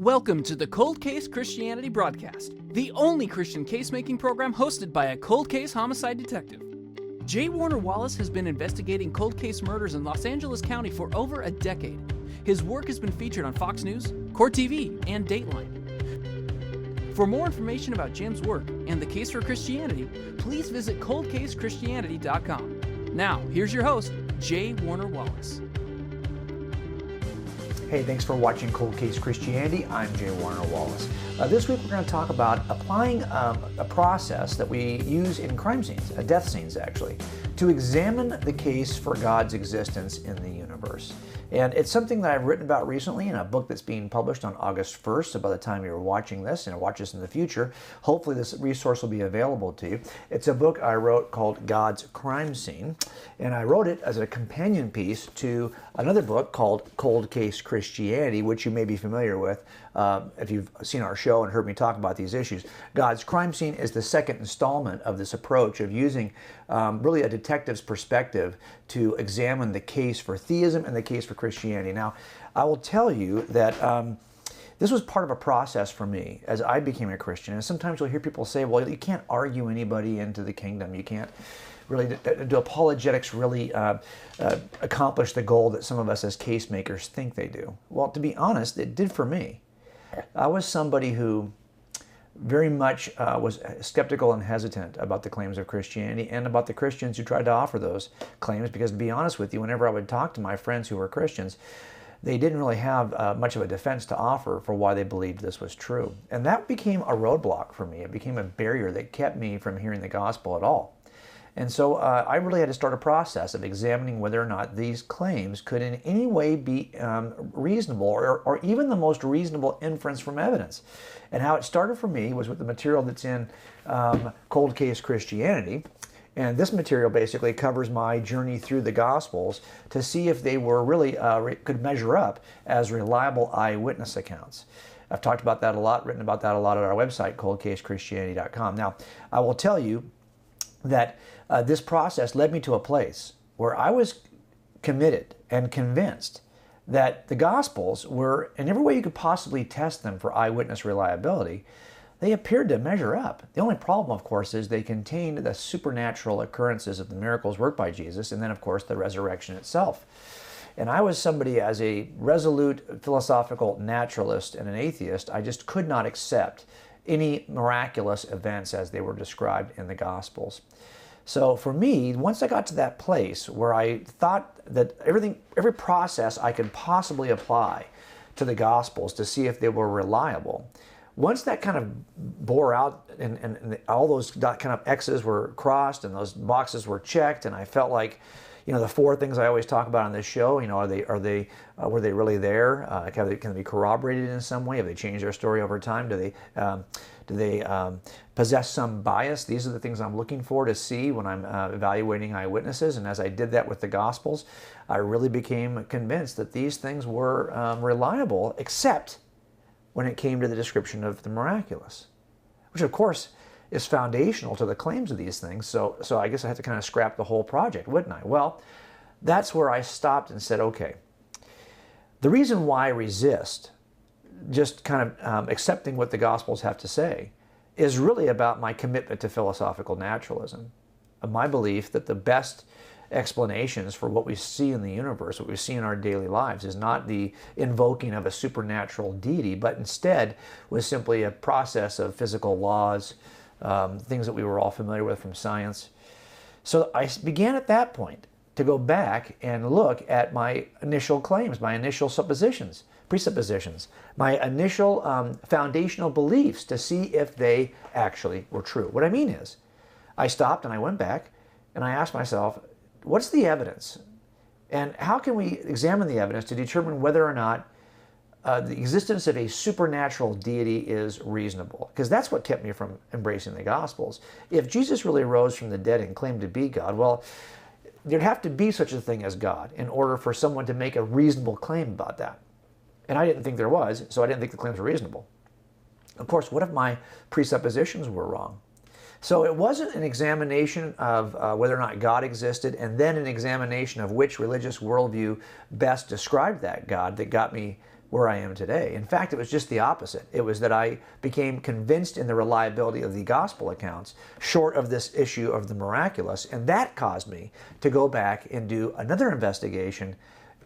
Welcome to the Cold Case Christianity broadcast, the only Christian case-making program hosted by a cold case homicide detective. J. Warner Wallace has been investigating cold case murders in Los Angeles County for over a decade. His work has been featured on Fox News, Court TV, and Dateline. For more information about Jim's work and the case for Christianity, please visit coldcasechristianity.com. Now, here's your host, J. Warner Wallace. Hey, thanks for watching Cold Case Christianity. I'm J. Warner Wallace. This week we're going to talk about applying a process that we use in crime scenes, death scenes actually, to examine the case for God's existence in the universe. And it's something that I've written about recently in a book that's being published on August 1st. So by the time you're watching this and watch this in the future, hopefully this resource will be available to you. It's a book I wrote called God's Crime Scene. And I wrote it as a companion piece to another book called Cold Case Christianity, which you may be familiar with if you've seen our show and heard me talk about these issues. God's Crime Scene is the second installment of this approach of using really a detective's perspective to examine the case for theism and the case for Christianity. Now, I will tell you that this was part of a process for me as I became a Christian. And sometimes you'll hear people say, well, you can't argue anybody into the kingdom. You can't really do apologetics really accomplish the goal that some of us as case makers think they do. Well, to be honest, it did for me. I was somebody who very much was skeptical and hesitant about the claims of Christianity and about the Christians who tried to offer those claims, because to be honest with you, whenever I would talk to my friends who were Christians, they didn't really have much of a defense to offer for why they believed this was true. And that became a roadblock for me. It became a barrier that kept me from hearing the gospel at all. And so I really had to start a process of examining whether or not these claims could in any way be reasonable or even the most reasonable inference from evidence. And how it started for me was with the material that's in Cold Case Christianity. And this material basically covers my journey through the Gospels to see if they were really could measure up as reliable eyewitness accounts. I've talked about that a lot, written about that a lot at our website, coldcasechristianity.com. Now, I will tell you that this process led me to a place where I was committed and convinced that the Gospels were, in every way you could possibly test them for eyewitness reliability, they appeared to measure up. The only problem, of course, is they contained the supernatural occurrences of the miracles worked by Jesus, and then, of course, the resurrection itself. And I was somebody, as a resolute philosophical naturalist and an atheist, I just could not accept any miraculous events as they were described in the Gospels. So for me, once I got to that place where I thought that every process I could possibly apply to the Gospels to see if they were reliable, once that kind of bore out and all those kind of X's were crossed and those boxes were checked, and I felt like, you know, the four things I always talk about on this show, you know, were they really there? Can they be corroborated in some way? Have they changed their story over time? Do they possess some bias? These are the things I'm looking for to see when I'm evaluating eyewitnesses. And as I did that with the Gospels, I really became convinced that these things were reliable, except when it came to the description of the miraculous, which of course is foundational to the claims of these things. So I guess I had to kind of scrap the whole project, wouldn't I? Well, that's where I stopped and said, okay, the reason why I resist just kind of accepting what the Gospels have to say is really about my commitment to philosophical naturalism, my belief that the best explanations for what we see in the universe, what we see in our daily lives, is not the invoking of a supernatural deity, but instead was simply a process of physical laws, things that we were all familiar with from science. So I began at that point to go back and look at my initial claims, my initial presuppositions, my initial foundational beliefs to see if they actually were true. What I mean is, I stopped and I went back and I asked myself, what's the evidence? And how can we examine the evidence to determine whether or not the existence of a supernatural deity is reasonable? Because that's what kept me from embracing the Gospels. If Jesus really rose from the dead and claimed to be God, well, there'd have to be such a thing as God in order for someone to make a reasonable claim about that. And I didn't think there was, so I didn't think the claims were reasonable. Of course, what if my presuppositions were wrong? So it wasn't an examination of whether or not God existed and then an examination of which religious worldview best described that God that got me where I am today. In fact, it was just the opposite. It was that I became convinced in the reliability of the gospel accounts, short of this issue of the miraculous, and that caused me to go back and do another investigation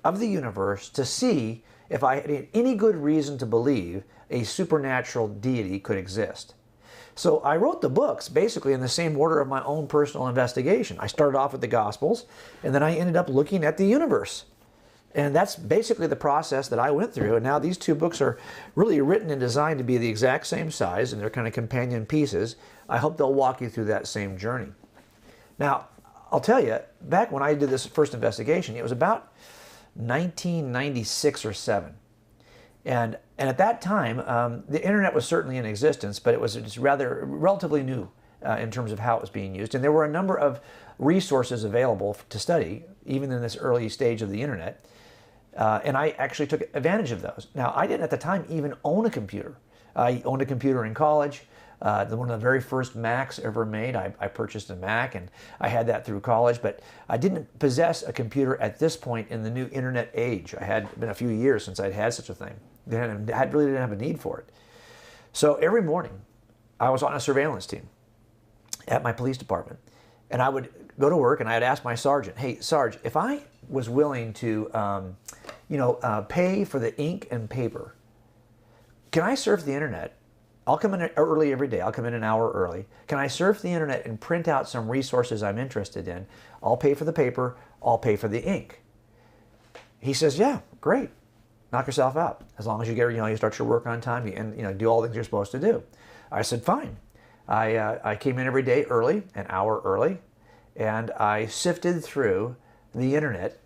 of the universe to see if I had any good reason to believe a supernatural deity could exist. So I wrote the books basically in the same order of my own personal investigation. I started off with the Gospels, and then I ended up looking at the universe. And that's basically the process that I went through. And now these two books are really written and designed to be the exact same size, and they're kind of companion pieces. I hope they'll walk you through that same journey. Now, I'll tell you, back when I did this first investigation, it was about 1996 or 7. And at that time, the internet was certainly in existence, but it was just relatively new in terms of how it was being used. And there were a number of resources available to study, even in this early stage of the internet. And I actually took advantage of those. Now, I didn't at the time even own a computer. I owned a computer in college. One of the very first Macs ever made, I purchased a Mac, and I had that through college, but I didn't possess a computer at this point in the new internet age. I had been a few years since I'd had such a thing. I really didn't have a need for it. So every morning, I was on a surveillance team at my police department, and I would go to work and I'd ask my sergeant, "Hey, Sarge, if I was willing to, pay for the ink and paper, can I surf the internet? I'll come in early every day. I'll come in an hour early. Can I surf the internet and print out some resources I'm interested in? I'll pay for the paper. I'll pay for the ink." He says, "Yeah, great. Knock yourself out. As long as you start your work on time and do all the things you're supposed to do." I said, "Fine." I came in every day early, an hour early, and I sifted through the internet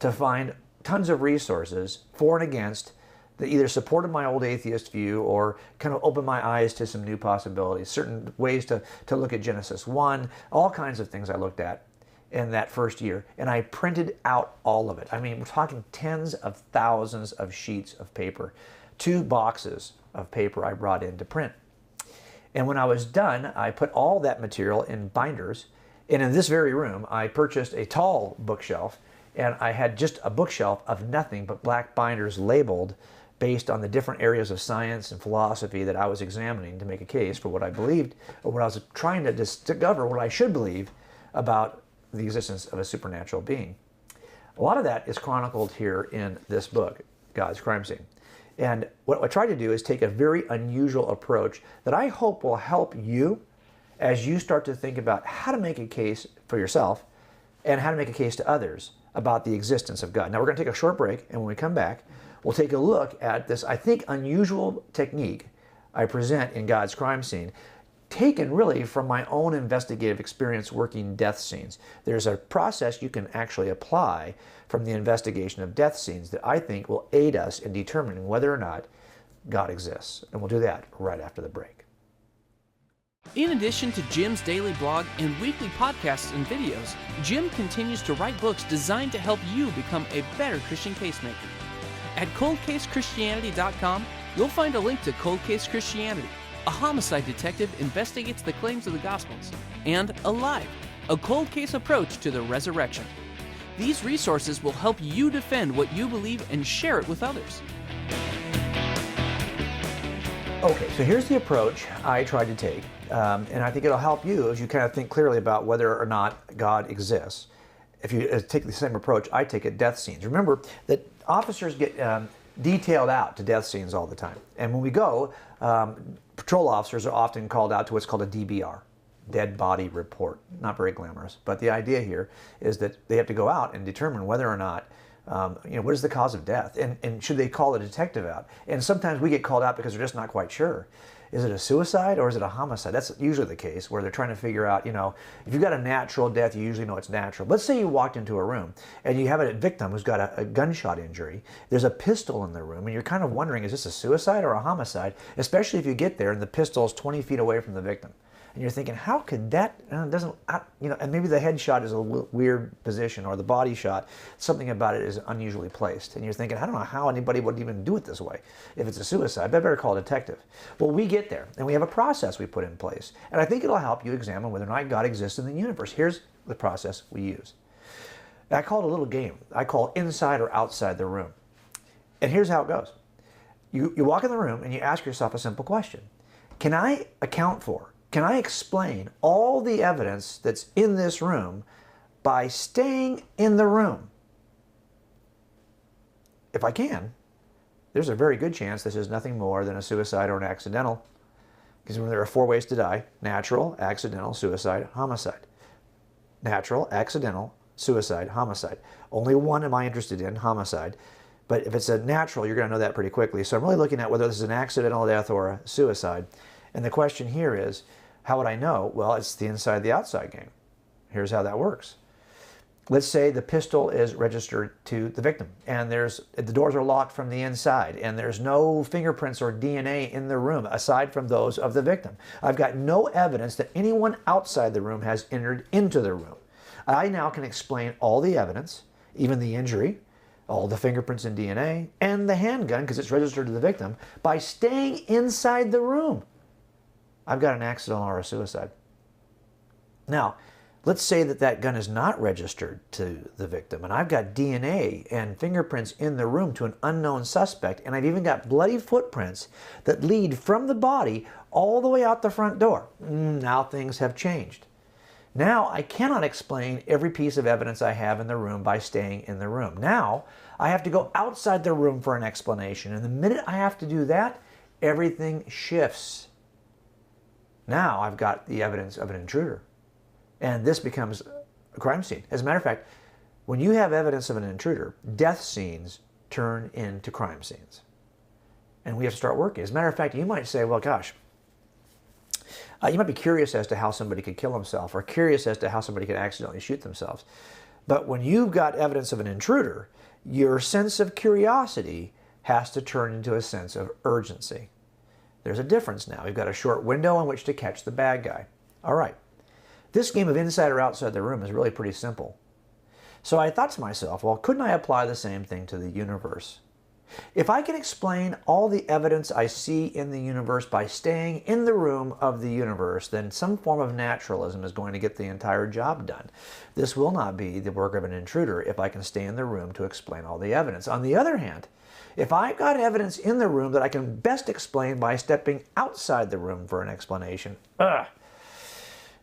to find tons of resources for and against that either supported my old atheist view or kind of opened my eyes to some new possibilities, certain ways to look at Genesis 1, all kinds of things I looked at in that first year. And I printed out all of it. I mean, we're talking tens of thousands of sheets of paper, 2 boxes of paper I brought in to print. And when I was done, I put all that material in binders. And in this very room, I purchased a tall bookshelf, and I had just a bookshelf of nothing but black binders labeled based on the different areas of science and philosophy that I was examining to make a case for what I believed, or what I was trying to discover, what I should believe about the existence of a supernatural being. A lot of that is chronicled here in this book, God's Crime Scene. And what I try to do is take a very unusual approach that I hope will help you as you start to think about how to make a case for yourself and how to make a case to others about the existence of God. Now, we're going to take a short break, and when we come back, we'll take a look at this, I think, unusual technique I present in God's Crime Scene, taken really from my own investigative experience working death scenes. There's a process you can actually apply from the investigation of death scenes that I think will aid us in determining whether or not God exists. And we'll do that right after the break. In addition to Jim's daily blog and weekly podcasts and videos, Jim continues to write books designed to help you become a better Christian casemaker. At coldcasechristianity.com, you'll find a link to Cold Case Christianity, a homicide detective investigates the claims of the Gospels, and Alive, a cold case approach to the resurrection. These resources will help you defend what you believe and share it with others. Okay, so here's the approach I tried to take, and I think it'll help you as you kind of think clearly about whether or not God exists. If you take the same approach I take at death scenes. Remember that officers get detailed out to death scenes all the time. And when we go, patrol officers are often called out to what's called a DBR, dead body report. Not very glamorous, but the idea here is that they have to go out and determine whether or not what is the cause of death, and should they call a detective out? And sometimes we get called out because they're just not quite sure. Is it a suicide or is it a homicide? That's usually the case where they're trying to figure out, if you've got a natural death, you usually know it's natural. Let's say you walked into a room and you have a victim who's got a gunshot injury. There's a pistol in the room and you're kind of wondering, is this a suicide or a homicide? Especially if you get there and the pistol is 20 feet away from the victim. And you're thinking, how could that, and maybe the headshot is a weird position, or the body shot, something about it is unusually placed. And you're thinking, I don't know how anybody would even do it this way. If it's a suicide, I better call a detective. Well, we get there, and we have a process we put in place. And I think it'll help you examine whether or not God exists in the universe. Here's the process we use. I call it a little game. I call inside or outside the room. And here's how it goes. You walk in the room and you ask yourself a simple question. Can I account for, can I explain all the evidence that's in this room by staying in the room? If I can, there's a very good chance this is nothing more than a suicide or an accidental. Because there are 4 ways to die: natural, accidental, suicide, homicide. Natural, accidental, suicide, homicide. Only one am I interested in, homicide. But if it's a natural, you're going to know that pretty quickly. So I'm really looking at whether this is an accidental death or a suicide. And the question here is, how would I know? Well, it's the inside, the outside game. Here's how that works. Let's say the pistol is registered to the victim, and the doors are locked from the inside, and there's no fingerprints or DNA in the room aside from those of the victim. I've got no evidence that anyone outside the room has entered into the room. I now can explain all the evidence, even the injury, all the fingerprints and DNA, and the handgun, because it's registered to the victim, by staying inside the room. I've got an accidental or a suicide. Now, let's say that that gun is not registered to the victim, and I've got DNA and fingerprints in the room to an unknown suspect, and I've even got bloody footprints that lead from the body all the way out the front door. Now things have changed. Now I cannot explain every piece of evidence I have in the room by staying in the room. Now I have to go outside the room for an explanation, and the minute I have to do that, everything shifts. Now I've got the evidence of an intruder. And this becomes a crime scene. As a matter of fact, when you have evidence of an intruder, death scenes turn into crime scenes. And we have to start working. As a matter of fact, you might say, well, gosh, you might be curious as to how somebody could kill himself, or curious as to how somebody could accidentally shoot themselves. But when you've got evidence of an intruder, your sense of curiosity has to turn into a sense of urgency. There's a difference now. We've got a short window in which to catch the bad guy. All right. This game of inside or outside the room is really pretty simple. So I thought to myself, well, couldn't I apply the same thing to the universe? If I can explain all the evidence I see in the universe by staying in the room of the universe, then some form of naturalism is going to get the entire job done. This will not be the work of an intruder if I can stay in the room to explain all the evidence. On the other hand, if I've got evidence in the room that I can best explain by stepping outside the room for an explanation,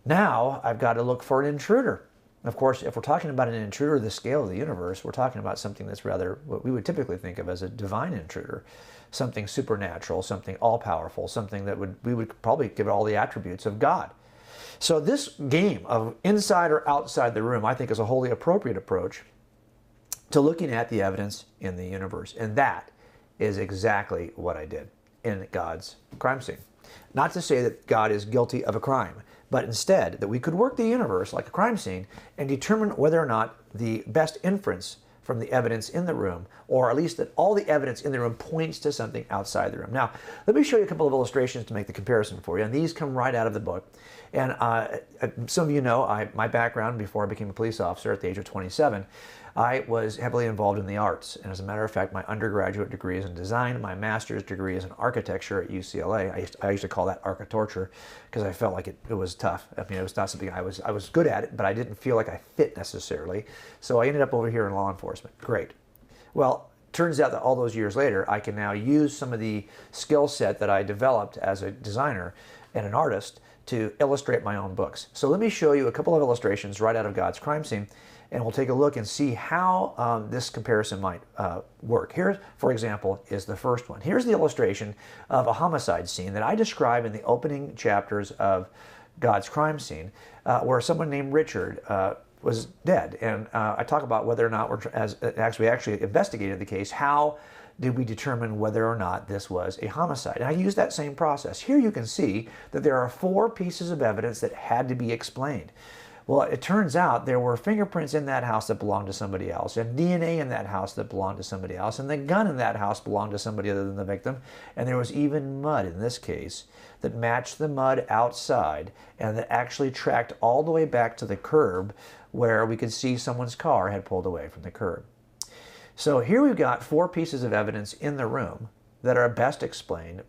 now I've got to look for an intruder. Of course, if we're talking about an intruder of the scale of the universe, we're talking about something that's rather what we would typically think of as a divine intruder, something supernatural, something all-powerful, something that we would probably give it all the attributes of God. So this game of inside or outside the room, I think, is a wholly appropriate approach to looking at the evidence in the universe. And that is exactly what I did in God's crime scene. Not to say that God is guilty of a crime, but instead that we could work the universe like a crime scene and determine whether or not the best inference from the evidence in the room, or at least that all the evidence in the room points to something outside the room. Now, let me show you a couple of illustrations to make the comparison for you, and these come right out of the book. And some of you know my background before I became a police officer at the age of 27. I was heavily involved in the arts, and as a matter of fact, my undergraduate degree is in design, my master's degree is in architecture at UCLA. I used to call that architorture because I felt like it was tough. I mean, it was not something I was good at it, but I didn't feel like I fit necessarily. So I ended up over here in law enforcement. Great. Well, turns out that all those years later, I can now use some of the skill set that I developed as a designer and an artist to illustrate my own books. So let me show you a couple of illustrations right out of God's crime scene, and we'll take a look and see how this comparison might work. Here, for example, is the first one. Here's the illustration of a homicide scene that I describe in the opening chapters of God's crime scene, where someone named Richard was dead. And I talk about whether or not we actually investigated the case. How did we determine whether or not this was a homicide? And I use that same process. Here you can see that there are 4 pieces of evidence that had to be explained. Well, it turns out there were fingerprints in that house that belonged to somebody else, and DNA in that house that belonged to somebody else, and the gun in that house belonged to somebody other than the victim, and there was even mud in this case that matched the mud outside and that actually tracked all the way back to the curb where we could see someone's car had pulled away from the curb. So here we've got 4 pieces of evidence in the room that are best explained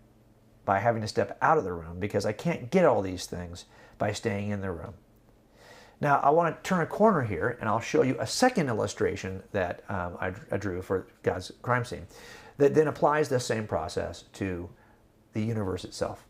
by having to step out of the room, because I can't get all these things by staying in the room. Now I want to turn a corner here, and I'll show you a second illustration that I drew for God's crime scene that then applies the same process to the universe itself.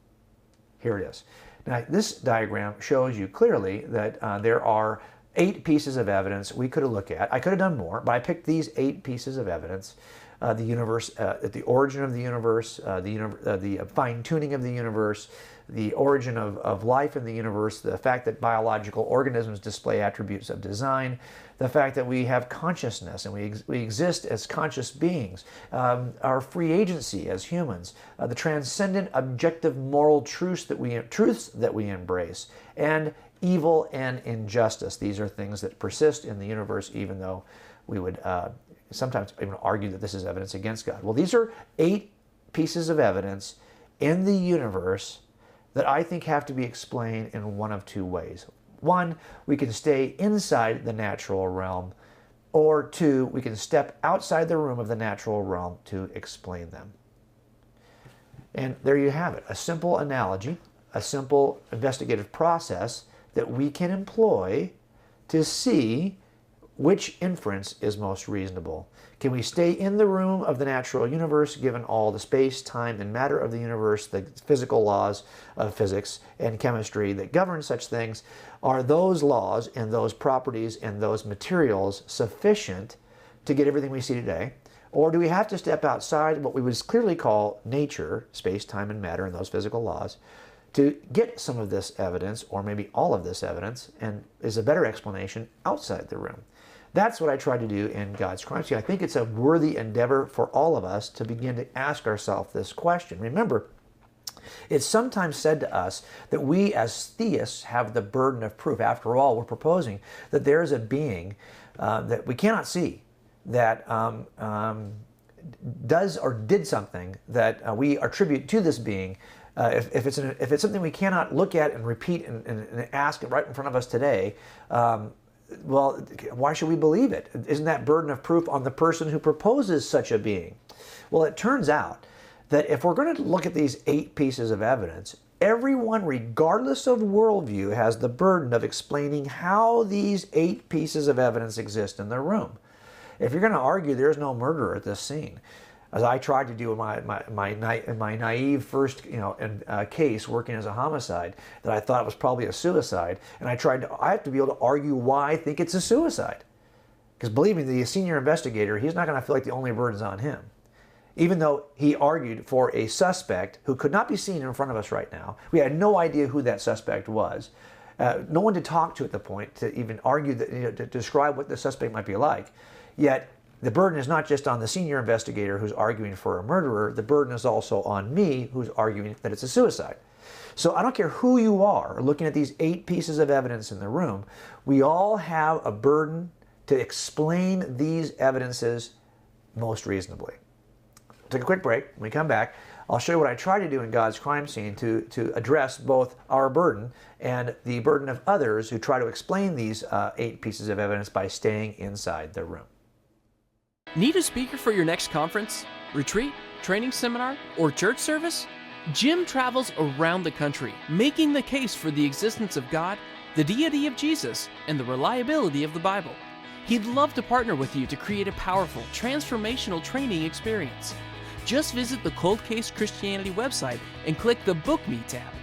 Here it is. Now, this diagram shows you clearly that there are 8 pieces of evidence we could have looked at. I could have done more, but I picked these 8 pieces of evidence. The universe, the origin of the universe, the fine-tuning of the universe, the origin of life in the universe, the fact that biological organisms display attributes of design, the fact that we have consciousness and we exist as conscious beings, our free agency as humans, the transcendent objective moral truths that we embrace, and evil and injustice. These are things that persist in the universe, even though we would sometimes even argue that this is evidence against God. Well, these are 8 pieces of evidence in the universe that I think have to be explained in one of 2 ways. 1, we can stay inside the natural realm, or 2, we can step outside the room of the natural realm to explain them. And there you have it, a simple analogy, a simple investigative process that we can employ to see which inference is most reasonable. Can we stay in the room of the natural universe given all the space, time, and matter of the universe, the physical laws of physics and chemistry that govern such things? Are those laws and those properties and those materials sufficient to get everything we see today? Or do we have to step outside what we would clearly call nature, space, time, and matter, and those physical laws, to get some of this evidence, or maybe all of this evidence, and is a better explanation outside the room? That's what I try to do in God's Crime Scene. I think it's a worthy endeavor for all of us to begin to ask ourselves this question. Remember, it's sometimes said to us that we as theists have the burden of proof. After all, we're proposing that there is a being that we cannot see that does or did something that we attribute to this being. If it's something we cannot look at and repeat and ask right in front of us today, well, why should we believe it? Isn't that burden of proof on the person who proposes such a being? Well, it turns out that if we're going to look at these 8 pieces of evidence, everyone, regardless of worldview, has the burden of explaining how these 8 pieces of evidence exist in the room. If you're going to argue there's no murderer at this scene, as I tried to do in my naive first case working as a homicide, that I thought it was probably a suicide, and I have to be able to argue why I think it's a suicide. Because believe me, the senior investigator, he's not going to feel like the only burden's on him. Even though he argued for a suspect who could not be seen in front of us right now. We had no idea who that suspect was. No one to talk to at the point to even argue, to describe what the suspect might be like. Yet, the burden is not just on the senior investigator who's arguing for a murderer, the burden is also on me who's arguing that it's a suicide. So I don't care who you are looking at these 8 pieces of evidence in the room, we all have a burden to explain these evidences most reasonably. Take a quick break. When we come back, I'll show you what I try to do in God's Crime Scene to address both our burden and the burden of others who try to explain these 8 pieces of evidence by staying inside the room. Need a speaker for your next conference, retreat, training seminar, or church service? Jim travels around the country, making the case for the existence of God, the deity of Jesus, and the reliability of the Bible. He'd love to partner with you to create a powerful, transformational training experience. Just visit the Cold Case Christianity website and click the Book Me tab.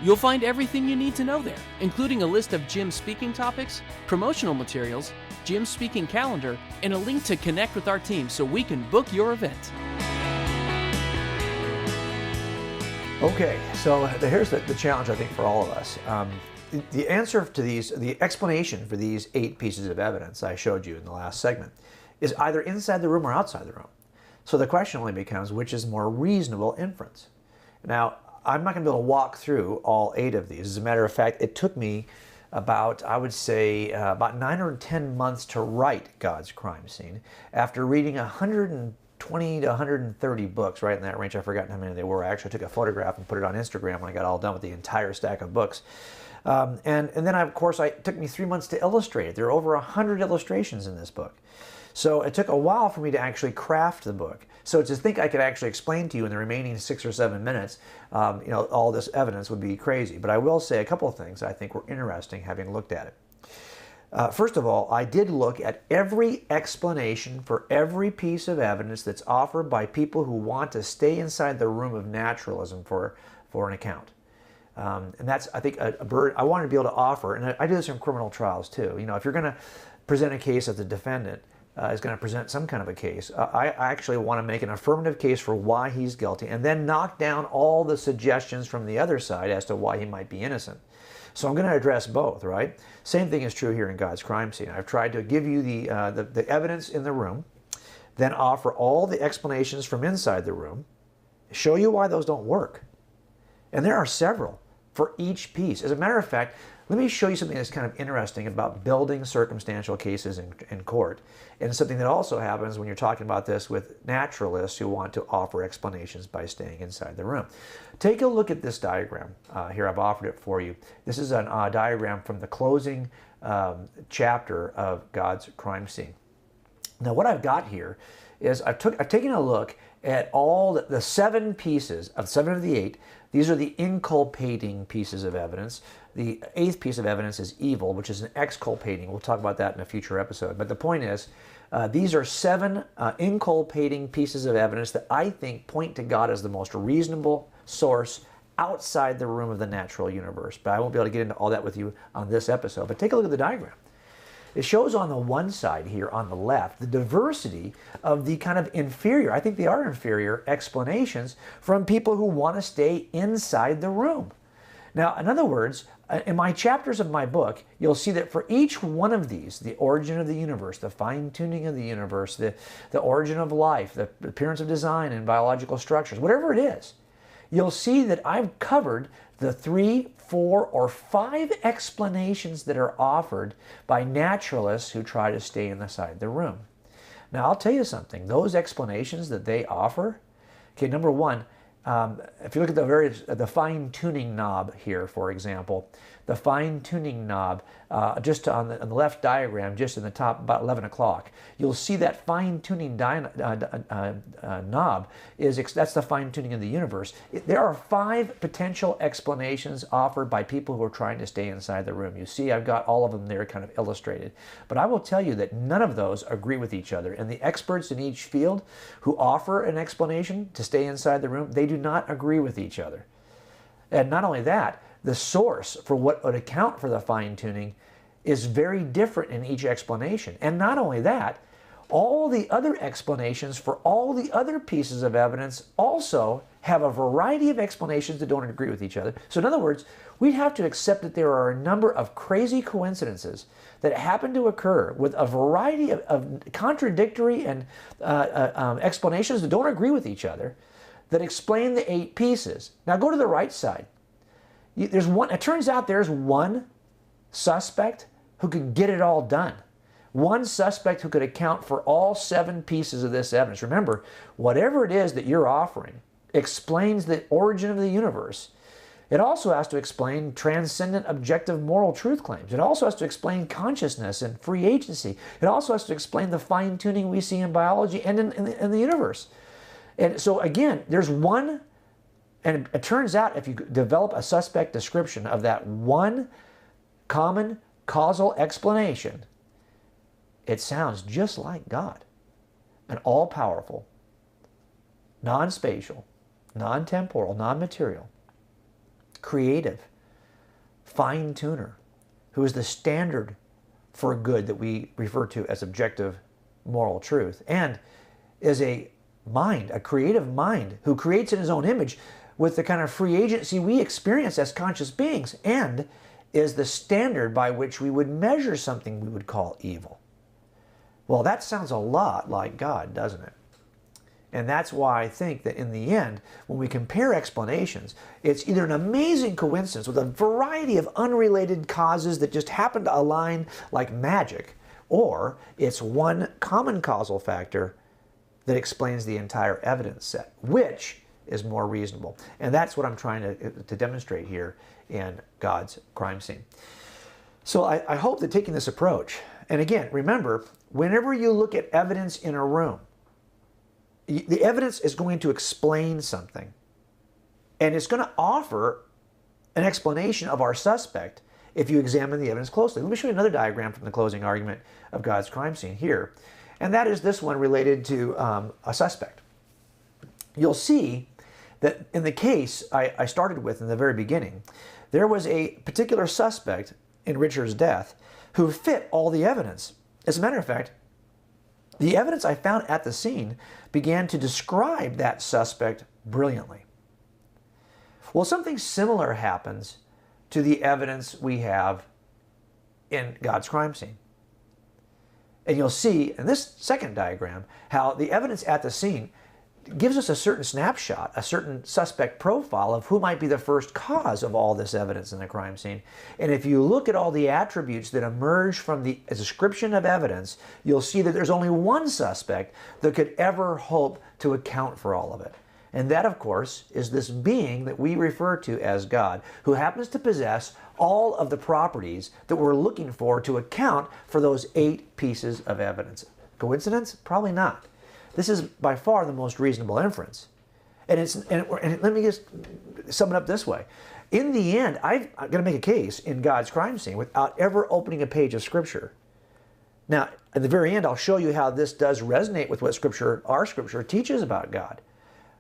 You'll find everything you need to know there, including a list of Jim's speaking topics, promotional materials, Jim's speaking calendar, and a link to connect with our team so we can book your event. Okay, so here's the challenge, I think, for all of us. The answer to the explanation for these 8 pieces of evidence I showed you in the last segment is either inside the room or outside the room. So the question only becomes, which is more reasonable inference? Now, I'm not going to be able to walk through all 8 of these. As a matter of fact, it took me about, I would say, about 9 or 10 months to write God's Crime Scene after reading 120 to 130 books, right in that range. I've forgotten how many they were. I actually took a photograph and put it on Instagram when I got all done with the entire stack of books. And then, of course, it took me 3 months to illustrate it. There are over 100 illustrations in this book. So it took a while for me to actually craft the book. So to think I could actually explain to you in the remaining 6 or 7 minutes, all this evidence would be crazy. But I will say a couple of things I think were interesting having looked at it. First of all, I did look at every explanation for every piece of evidence that's offered by people who want to stay inside the room of naturalism for an account. And that's, I think, a burden I wanted to be able to offer. And I do this in criminal trials too. You know, if you're going to present a case that the defendant is going to present some kind of a case, I actually want to make an affirmative case for why he's guilty and then knock down all the suggestions from the other side as to why he might be innocent. So I'm going to address both, right? Same thing is true here in God's crime scene. I've tried to give you the evidence in the room, then offer all the explanations from inside the room, show you why those don't work. And there are several for each piece. As a matter of fact, let me show you something that's kind of interesting about building circumstantial cases in court, and something that also happens when you're talking about this with naturalists who want to offer explanations by staying inside the room. Take a look at this diagram. Here, I've offered it for you. This is a diagram from the closing chapter of God's crime scene. Now, what I've got here is I've taken a look at all the 7 pieces of 7 of the 8. These are the inculpating pieces of evidence. The 8th piece of evidence is evil, which is an exculpating. We'll talk about that in a future episode. But the point is, these are 7 inculpating pieces of evidence that I think point to God as the most reasonable source outside the room of the natural universe. But I won't be able to get into all that with you on this episode. But take a look at the diagram. It shows on the one side here on the left the diversity of the kind of inferior, I think they are inferior, explanations from people who want to stay inside the room. Now, in other words, in my chapters of my book, you'll see that for each one of these, the origin of the universe, the fine-tuning of the universe, the origin of life, the appearance of design and biological structures, whatever it is, you'll see that I've covered the 3, 4, or 5 explanations that are offered by naturalists who try to stay inside the room. Now, I'll tell you something. Those explanations that they offer, okay, number one, if you look at the fine-tuning knob here, for example, the fine-tuning knob, just on the left diagram, just in the top, about 11 o'clock, you'll see that fine-tuning knob, that's the fine-tuning of the universe. There are 5 potential explanations offered by people who are trying to stay inside the room. You see, I've got all of them there kind of illustrated. But I will tell you that none of those agree with each other. And the experts in each field who offer an explanation to stay inside the room, they do not agree with each other. And not only that, the source for what would account for the fine-tuning is very different in each explanation. And not only that, all the other explanations for all the other pieces of evidence also have a variety of explanations that don't agree with each other. So in other words, we have to accept that there are a number of crazy coincidences that happen to occur with a variety of contradictory and explanations that don't agree with each other that explain the 8 pieces. Now go to the right side. There's one. It turns out there's one suspect who could get it all done. One suspect who could account for all 7 pieces of this evidence. Remember, whatever it is that you're offering explains the origin of the universe. It also has to explain transcendent objective moral truth claims. It also has to explain consciousness and free agency. It also has to explain the fine-tuning we see in biology and in the universe. And so again, there's one. And it turns out if you develop a suspect description of that one common causal explanation, it sounds just like God. An all-powerful, non-spatial, non-temporal, non-material, creative, fine-tuner, who is the standard for good that we refer to as objective moral truth, and is a mind, a creative mind, who creates in his own image with the kind of free agency we experience as conscious beings, and is the standard by which we would measure something we would call evil. Well, that sounds a lot like God, doesn't it? And that's why I think that in the end, when we compare explanations, it's either an amazing coincidence with a variety of unrelated causes that just happen to align like magic, or it's one common causal factor that explains the entire evidence set, which is more reasonable. And that's what I'm trying to demonstrate here in God's crime scene. So I hope that taking this approach, and again, remember, whenever you look at evidence in a room, the evidence is going to explain something. And it's going to offer an explanation of our suspect if you examine the evidence closely. Let me show you another diagram from the closing argument of God's crime scene here. And that is this one related to a suspect. You'll see that in the case I started with in the very beginning, there was a particular suspect in Richard's death who fit all the evidence. As a matter of fact, the evidence I found at the scene began to describe that suspect brilliantly. Well, something similar happens to the evidence we have in God's crime scene. And you'll see in this second diagram how the evidence at the scene gives us a certain snapshot, a certain suspect profile of who might be the first cause of all this evidence in the crime scene. And if you look at all the attributes that emerge from the description of evidence, you'll see that there's only one suspect that could ever hope to account for all of it. And that, of course, is this being that we refer to as God, who happens to possess all of the properties that we're looking for to account for those 8 pieces of evidence. Coincidence? Probably not. This is by far the most reasonable inference. And let me just sum it up this way. In the end, I'm going to make a case in God's crime scene without ever opening a page of Scripture. Now, at the very end, I'll show you how this does resonate with what our Scripture teaches about God.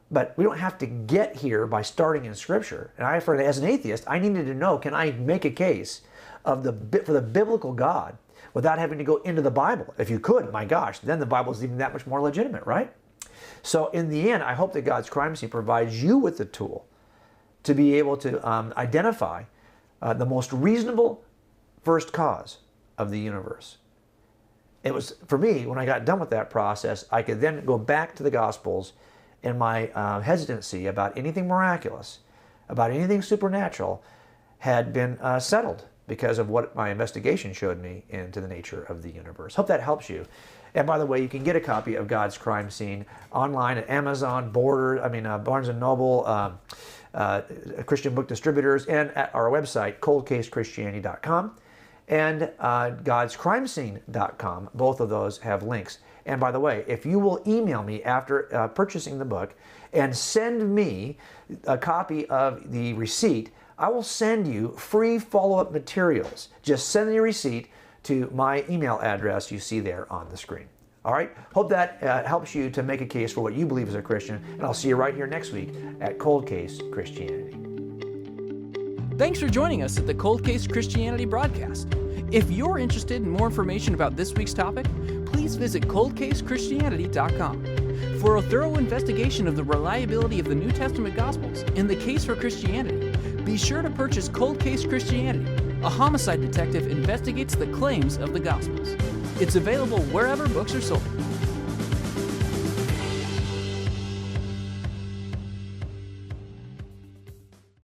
But we don't have to get here by starting in Scripture. And as an atheist, I needed to know, can I make a case for the biblical God without having to go into the Bible? If you could, my gosh, then the Bible is even that much more legitimate, right? So in the end, I hope that God's crime scene provides you with the tool to be able to identify the most reasonable first cause of the universe. It was, for me, when I got done with that process, I could then go back to the Gospels, and my hesitancy about anything miraculous, about anything supernatural, had been settled because of what my investigation showed me into the nature of the universe. Hope that helps you. And by the way, you can get a copy of God's Crime Scene online at Amazon, Barnes & Noble, Christian book distributors, and at our website, coldcasechristianity.com and godscrimescene.com. Both of those have links. And by the way, if you will email me after purchasing the book and send me a copy of the receipt, I will send you free follow-up materials. Just send the receipt to my email address you see there on the screen. All right? Hope that helps you to make a case for what you believe as a Christian, and I'll see you right here next week at Cold Case Christianity. Thanks for joining us at the Cold Case Christianity broadcast. If you're interested in more information about this week's topic, please visit coldcasechristianity.com. For a thorough investigation of the reliability of the New Testament Gospels in the case for Christianity, be sure to purchase Cold Case Christianity. A homicide detective investigates the claims of the Gospels. It's available wherever books are sold.